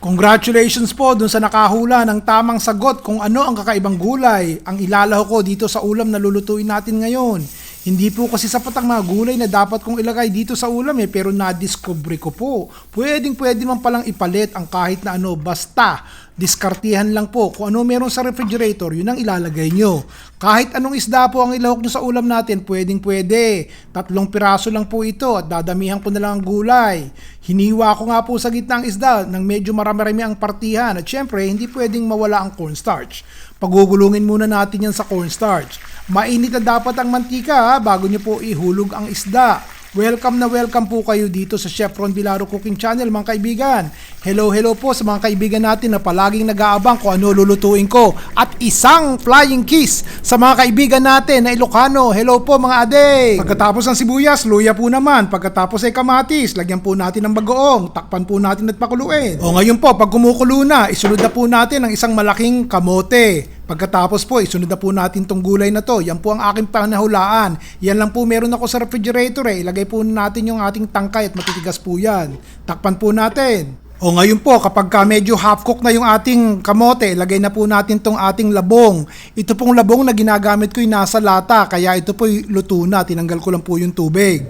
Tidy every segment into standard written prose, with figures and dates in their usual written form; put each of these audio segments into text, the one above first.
Congratulations po dun sa nakahula ng tamang sagot kung ano ang kakaibang gulay ang ilalaho ko dito sa ulam na lulutuin natin ngayon. Hindi po kasi sapat ang mga gulay na dapat kong ilagay dito sa ulam pero na-discover ko po. Pwede man palang ipalit ang kahit na ano, basta diskartihan lang po kung ano meron sa refrigerator, yun ang ilalagay nyo. Kahit anong isda po ang ilahok nyo sa ulam natin, pwede. 3 piraso lang po ito at dadamihan ko na lang ang gulay. Hiniwa ko nga po sa gitna ang isda nang medyo marami-rami ang partihan at syempre hindi pwedeng mawala ang cornstarch. Pagugulungin muna natin yan sa cornstarch. Mainit na dapat ang mantika bago nyo po ihulog ang isda. Welcome po kayo dito sa Chef Ron Vilaro Cooking Channel mga kaibigan. Hello po sa mga kaibigan natin na palaging nag-aabang kung ano lulutuin ko. At isang flying kiss sa mga kaibigan natin na Ilocano. Hello po mga ade. Pagkatapos ng sibuyas, luya po naman. Pagkatapos ay kamatis, lagyan po natin ng bagoong. Takpan po natin at pakuluin. O ngayon po, pag kumukulo na, isunod na po natin ang isang malaking kamote. Pagkatapos po, isunod na po natin tong gulay na to. Yan po ang aking panahulaan. Yan lang po meron ako sa refrigerator Ilagay po natin yung ating tangkay at matitigas po yan. Takpan po natin. O ngayon po, kapag medyo half cook na yung ating kamote, lagay na po natin tong ating labong. Ito pong labong na ginagamit ko yung nasa lata, kaya ito po luto na. Tinanggal ko lang po yung tubig.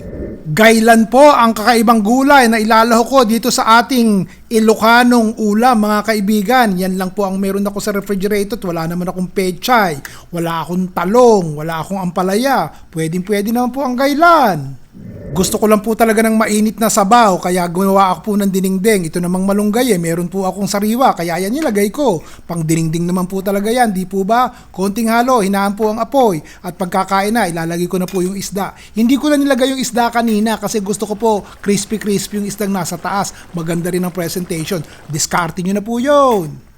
Gaylan po ang kakaibang gulay na ilalaho ko dito sa ating Ilocanong ulam mga kaibigan. Yan lang po ang meron ako sa refrigerator. Wala naman akong pechay, wala akong talong, wala akong ampalaya. Pwede naman po ang gaylan. Gusto ko lang po talaga ng mainit na sabaw kaya gumawa ako po ng dinengdeng. Ito namang malunggay meron po akong sariwa kaya yan nilagay ko. Pang dinengdeng naman po talaga yan, di po ba? Konting halo, hinaan po ang apoy at pagkakain na ilalagay ko na po yung isda. Hindi ko na nilagay yung isda kanina kasi gusto ko po crispy yung isdang nasa taas. Maganda rin ang presentation. Discardin nyo na po yun.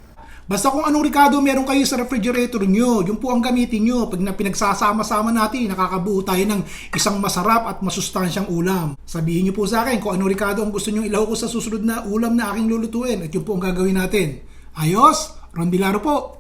Basta kung anong ricado meron kayo sa refrigerator nyo, yun po ang gamitin nyo. Pag pinagsasama-sama natin, nakakabuo tayo ng isang masarap at masustansyang ulam. Sabihin nyo po sa akin kung anong ricado ang gusto nyo ilaw ko sa susunod na ulam na aking lulutuin at yun po ang gagawin natin. Ayos? Ron Vilaro po.